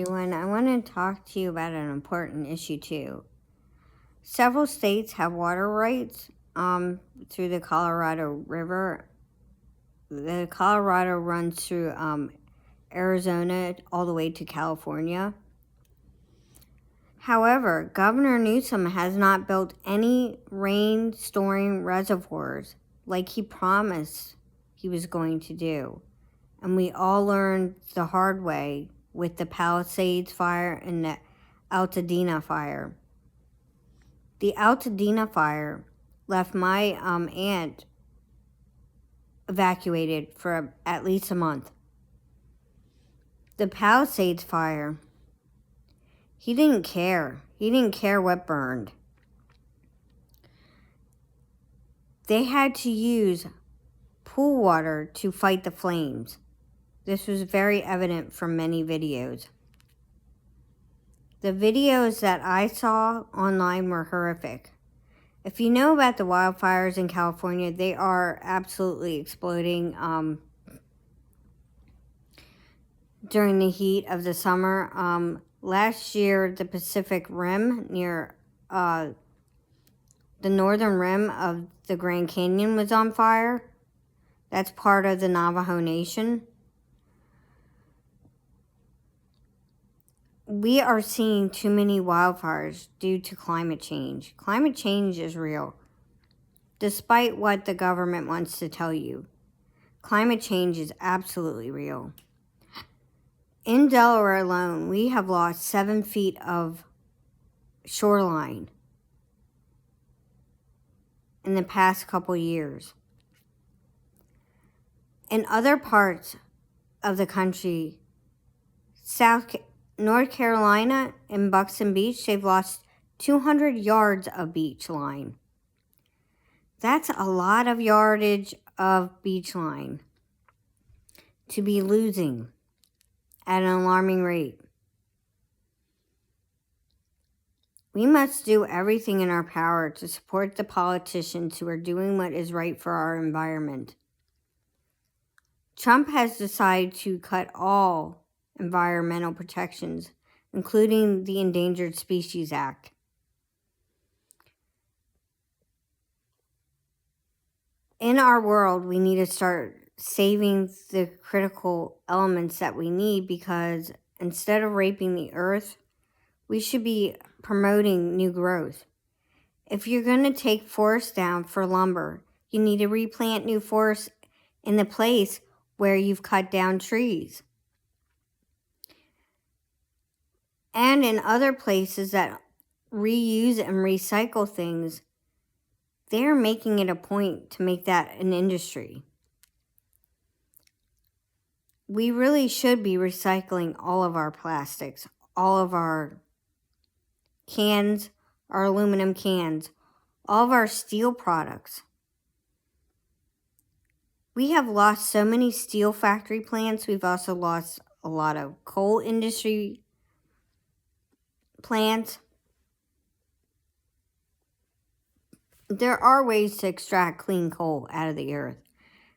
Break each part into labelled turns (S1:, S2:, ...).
S1: Everyone, I want to talk to you about an important issue too. Several states have water rights through the Colorado River. The Colorado runs through Arizona all the way to California. However, Governor Newsom has not built any rain storing reservoirs like he promised he was going to do. And we all learned the hard way with the Palisades fire and the Altadena fire. The Altadena fire left my aunt evacuated for at least a month. The Palisades fire, he didn't care. He didn't care what burned. They had to use pool water to fight the flames. This was very evident from many videos. The videos that I saw online were horrific. If you know about the wildfires in California, they are absolutely exploding during the heat of the summer. Last year, the Pacific Rim near the northern rim of the Grand Canyon was on fire. That's part of the Navajo Nation. We are seeing too many wildfires due to climate change. Climate change is real. Despite what the government wants to tell you, climate change is absolutely real. In Delaware alone, we have lost 7 feet of shoreline in the past couple years. In other parts of the country, North Carolina and Buxton Beach, they've lost 200 yards of beach line. That's a lot of yardage of beach line to be losing at an alarming rate. We must do everything in our power to support the politicians who are doing what is right for our environment. Trump has decided to cut all environmental protections, including the Endangered Species Act. In our world, we need to start saving the critical elements that we need, because instead of raping the earth, we should be promoting new growth. If you're going to take forests down for lumber, you need to replant new forests in the place where you've cut down trees. And in other places that reuse and recycle things, they're making it a point to make that an industry. We really should be recycling all of our plastics, all of our cans, our aluminum cans, all of our steel products. We have lost so many steel factory plants. We've also lost a lot of coal industry plants. There are ways to extract clean coal out of the earth.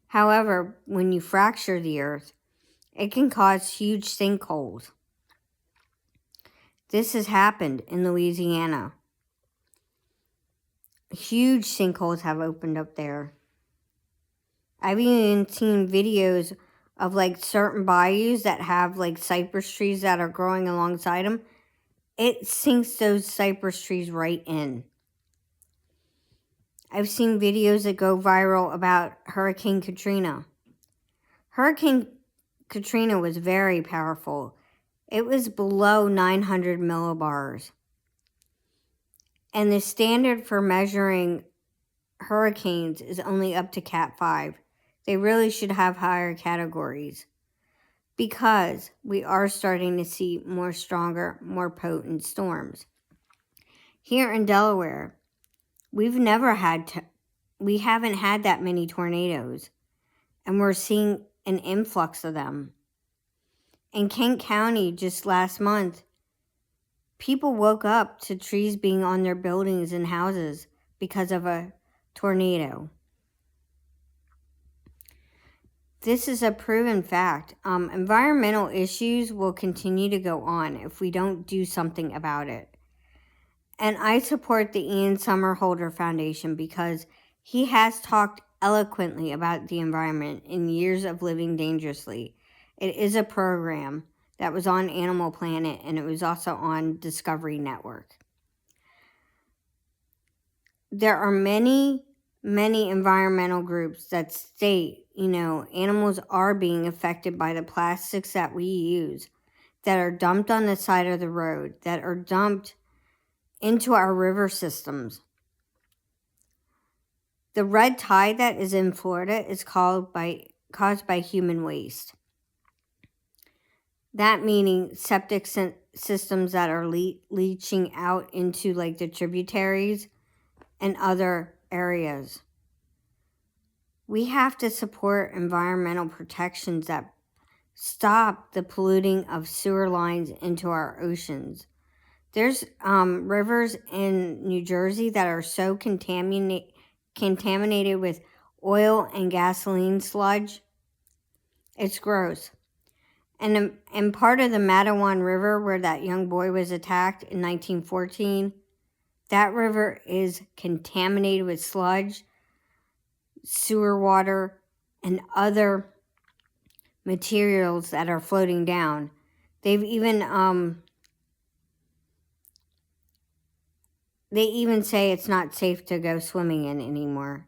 S1: However, when you fracture the earth, it can cause huge sinkholes. This has happened in Louisiana. Huge sinkholes have opened up there. I've even seen videos of certain bayous that have cypress trees that are growing alongside them. It sinks those cypress trees right in. I've seen videos that go viral about Hurricane Katrina. Hurricane Katrina was very powerful. It was below 900 millibars. And the standard for measuring hurricanes is only up to Cat 5. They really should have higher categories, because we are starting to see more stronger, more potent storms. Here in Delaware, we haven't had that many tornadoes, and we're seeing an influx of them. In Kent County just last month, people woke up to trees being on their buildings and houses because of a tornado. This is a proven fact. Environmental issues will continue to go on if we don't do something about it. And I support the Ian Somerhalder Foundation because he has talked eloquently about the environment in Years of Living Dangerously. It is a program that was on Animal Planet, and it was also on Discovery Network. There are many environmental groups that state, animals are being affected by the plastics that we use, that are dumped on the side of the road, that are dumped into our river systems. The red tide that is in Florida is caused by human waste. That meaning septic systems that are leaching out into like the tributaries and other areas. We have to support environmental protections that stop the polluting of sewer lines into our oceans. There's rivers in New Jersey that are so contaminated with oil and gasoline sludge. It's gross. And part of the Matawan River where that young boy was attacked in 1914, that river is contaminated with sludge, sewer water, and other materials that are floating down. They even say it's not safe to go swimming in anymore.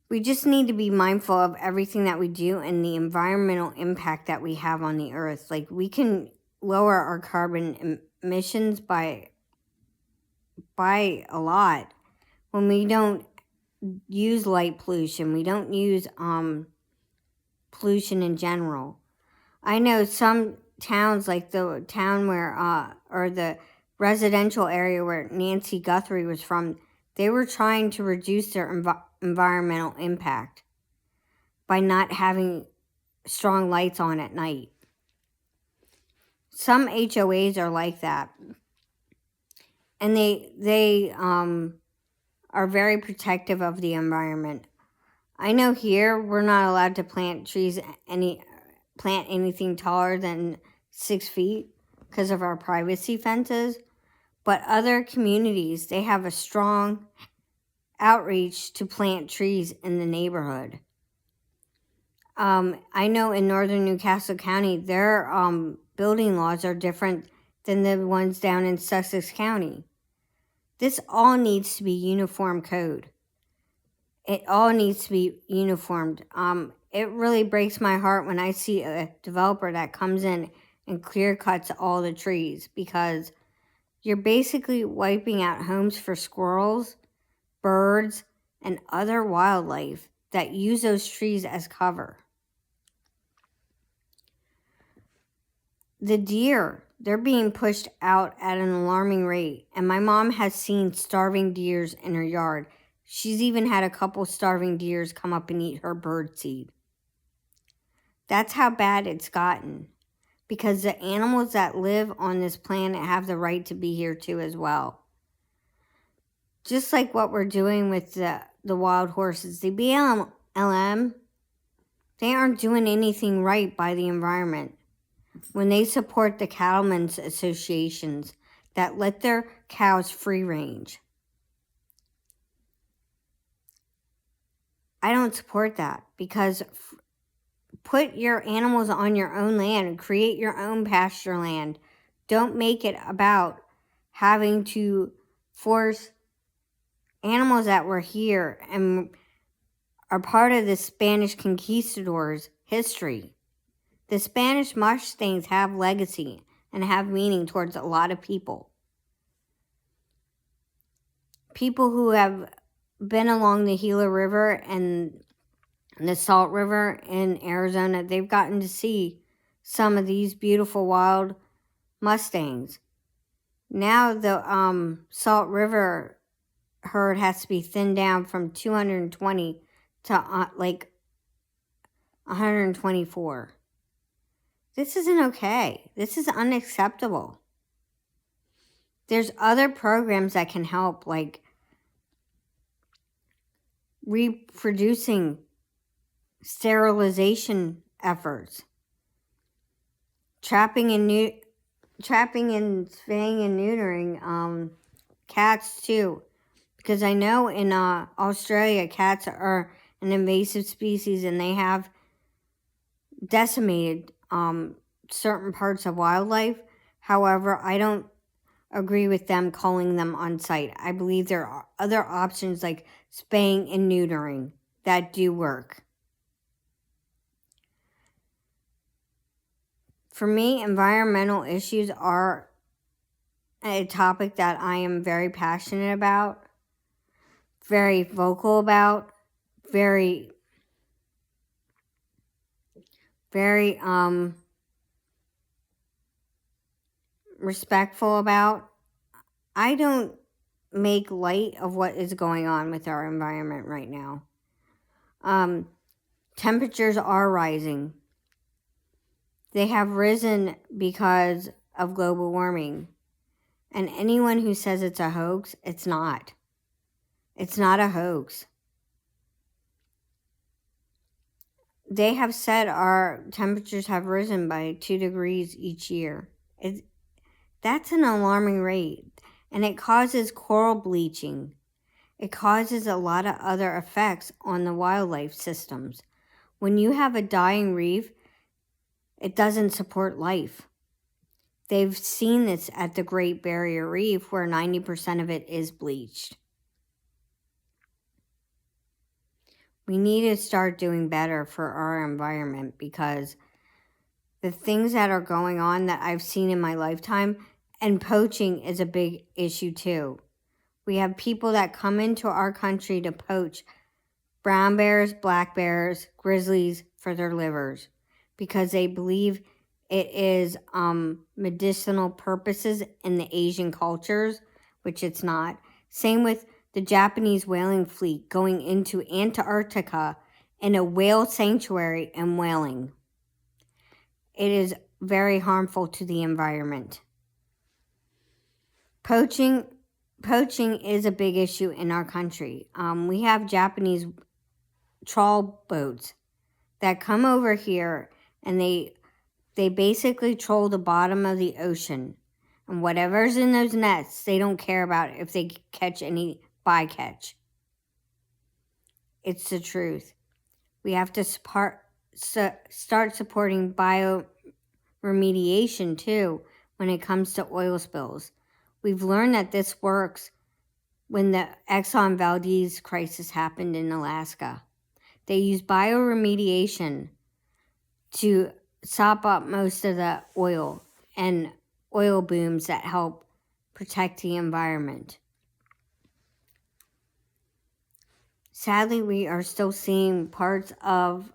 S1: We just need to be mindful of everything that we do and the environmental impact that we have on the earth. Like, we can lower our carbon emissions by a lot when we don't use light pollution. We don't use pollution in general. I know some towns, like the town where or the residential area where Nancy Guthrie was from, they were trying to reduce their environmental impact by not having strong lights on at night. Some HOAs are like that, and they are very protective of the environment. I know here we're not allowed to plant anything taller than 6 feet because of our privacy fences, but other communities, they have a strong outreach to plant trees in the neighborhood. I know in northern Newcastle County, their building laws are different than the ones down in Sussex County. This all needs to be uniform code. It all needs to be uniformed. It really breaks my heart when I see a developer that comes in and clear cuts all the trees, because you're basically wiping out homes for squirrels, birds, and other wildlife that use those trees as cover. The deer, they're being pushed out at an alarming rate, and my mom has seen starving deers in her yard. She's even had a couple starving deers come up and eat her birdseed. That's how bad it's gotten, because the animals that live on this planet have the right to be here too as well. Just like what we're doing with the wild horses. The BLM, they aren't doing anything right by the environment when they support the cattlemen's associations that let their cows free range. I don't support that, because put your animals on your own land and create your own pasture land. Don't make it about having to force animals that were here and are part of the Spanish conquistadors' history. The Spanish Mustangs have legacy and have meaning towards a lot of people. People who have been along the Gila River and the Salt River in Arizona, they've gotten to see some of these beautiful wild Mustangs. Now the Salt River herd has to be thinned down from 220 to like 124. This isn't okay. This is unacceptable. There's other programs that can help, like reproducing sterilization efforts, trapping and spaying and neutering cats too. Because I know in Australia, cats are an invasive species and they have decimated certain parts of wildlife. However, I don't agree with them calling them on site. I believe there are other options like spaying and neutering that do work. For me, environmental issues are a topic that I am very passionate about, very vocal about, very respectful about. I don't make light of what is going on with our environment right now. Temperatures are rising. They have risen because of global warming. And anyone who says it's a hoax, it's not. It's not a hoax. They have said our temperatures have risen by 2 degrees each year. That's an alarming rate. And it causes coral bleaching. It causes a lot of other effects on the wildlife systems. When you have a dying reef, it doesn't support life. They've seen this at the Great Barrier Reef where 90% of it is bleached. We need to start doing better for our environment because the things that are going on that I've seen in my lifetime, and poaching is a big issue too. We have people that come into our country to poach brown bears, black bears, grizzlies for their livers because they believe it is medicinal purposes in the Asian cultures, which it's not. Same with the Japanese whaling fleet going into Antarctica in a whale sanctuary and whaling. It is very harmful to the environment. Poaching is a big issue in our country. We have Japanese trawl boats that come over here and they basically troll the bottom of the ocean. And whatever's in those nets, they don't care about if they catch any bycatch. It's the truth. We have to start supporting bioremediation too when it comes to oil spills. We've learned that this works when the Exxon Valdez crisis happened in Alaska. They used bioremediation to sop up most of the oil and oil booms that help protect the environment. Sadly, we are still seeing parts of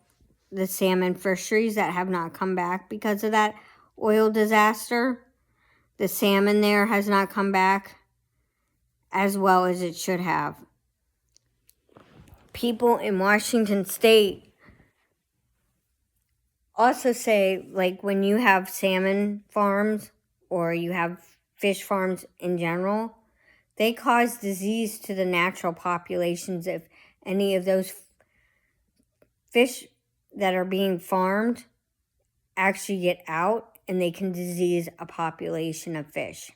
S1: the salmon fisheries that have not come back because of that oil disaster. The salmon there has not come back as well as it should have. People in Washington State also say, like, when you have salmon farms or you have fish farms in general, they cause disease to the natural populations if any of those fish that are being farmed actually get out and they can disease a population of fish.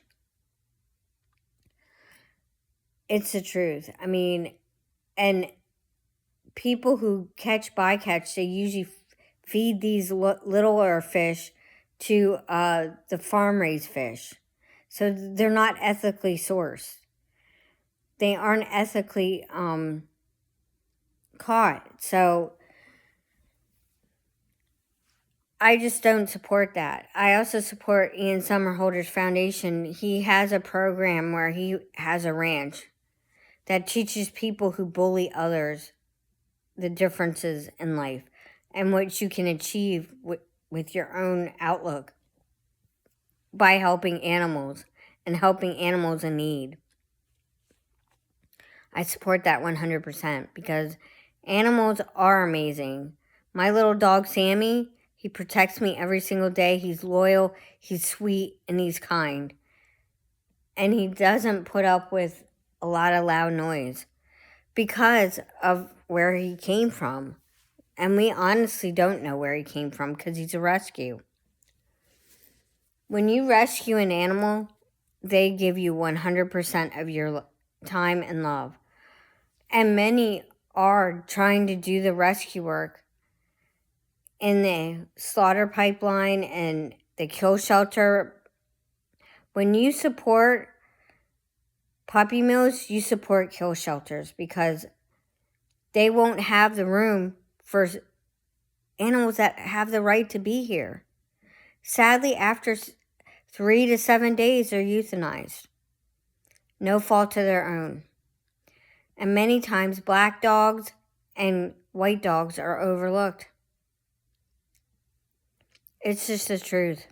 S1: It's the truth. I mean, and people who catch bycatch, they usually feed these littler fish to the farm-raised fish. So they're not ethically sourced. They aren't ethically caught. So I just don't support that. I also support Ian Somerhalder's foundation. He has a program where he has a ranch that teaches people who bully others the differences in life and what you can achieve with your own outlook by helping animals and helping animals in need. I support that 100% because animals are amazing. My little dog, Sammy, he protects me every single day. He's loyal, he's sweet, and he's kind. And he doesn't put up with a lot of loud noise because of where he came from. And we honestly don't know where he came from because he's a rescue. When you rescue an animal, they give you 100% of your time and love. And many are trying to do the rescue work in the slaughter pipeline and the kill shelter. When you support puppy mills, you support kill shelters because they won't have the room for animals that have the right to be here. Sadly, after 3 to 7 days, they're euthanized. No fault of their own. And many times, black dogs and white dogs are overlooked. It's just the truth.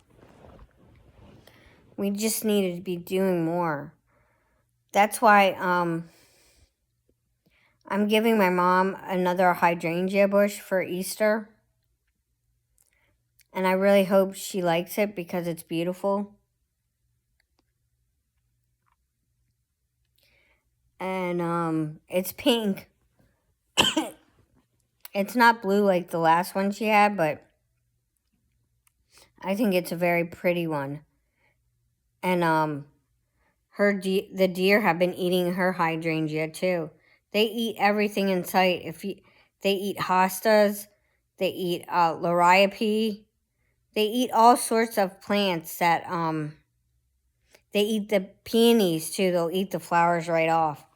S1: We just needed to be doing more. That's why I'm giving my mom another hydrangea bush for Easter. And I really hope she likes it because it's beautiful. And it's pink. It's not blue like the last one she had, but I think it's a very pretty one. And the deer have been eating her hydrangea too. They eat everything in sight. They eat hostas, they eat liriope, they eat all sorts of plants that they eat the peonies too. They'll eat the flowers right off.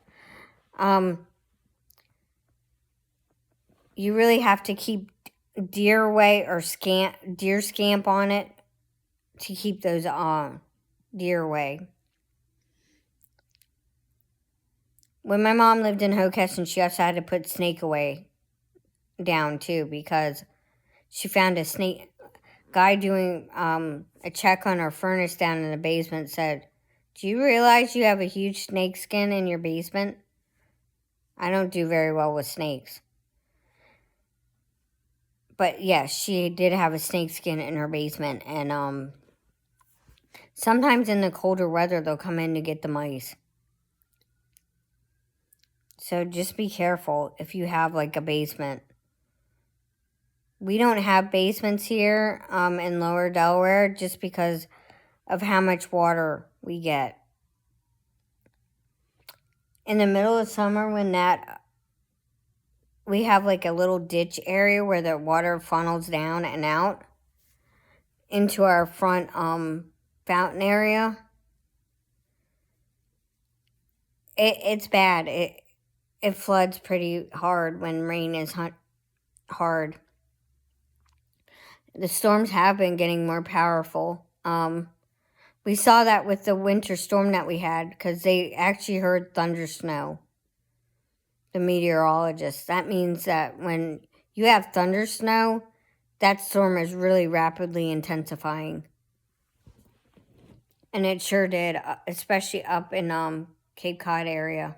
S1: You really have to keep deer away or deer scamp on it to keep those deer away. When my mom lived in Hoaxes, she also had to put snake away down too because she found a snake. Guy doing a check on our furnace down in the basement said, "Do you realize you have a huge snake skin in your basement?" I don't do very well with snakes. But yes, she did have a snake skin in her basement. And sometimes in the colder weather, they'll come in to get the mice. So just be careful if you have like a basement. We don't have basements here in Lower Delaware just because of how much water we get. In the middle of summer when we have like a little ditch area where the water funnels down and out into our front fountain area. It's bad. It floods pretty hard when rain is hard. The storms have been getting more powerful. We saw that with the winter storm that we had because they actually heard thunder snow. The meteorologists. That means that when you have thunder snow, that storm is really rapidly intensifying. And it sure did, especially up in Cape Cod area.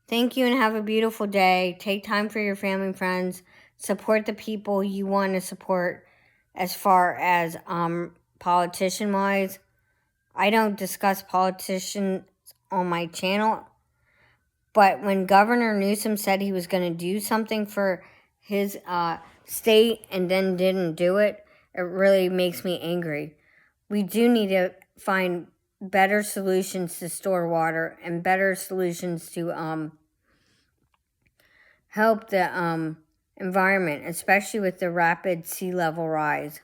S1: Thank you and have a beautiful day. Take time for your family and friends. Support the people you want to support as far as politician-wise. I don't discuss politicians on my channel. But when Governor Newsom said he was going to do something for his state and then didn't do it, it really makes me angry. We do need to find better solutions to store water and better solutions to help the environment, especially with the rapid sea level rise.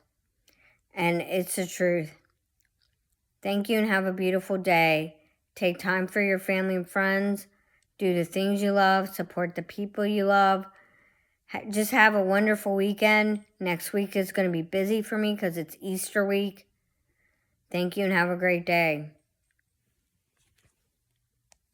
S1: And it's the truth. Thank you and have a beautiful day. Take time for your family and friends. Do the things you love. Support the people you love. Just have a wonderful weekend. Next week is going to be busy for me because it's Easter week. Thank you and have a great day.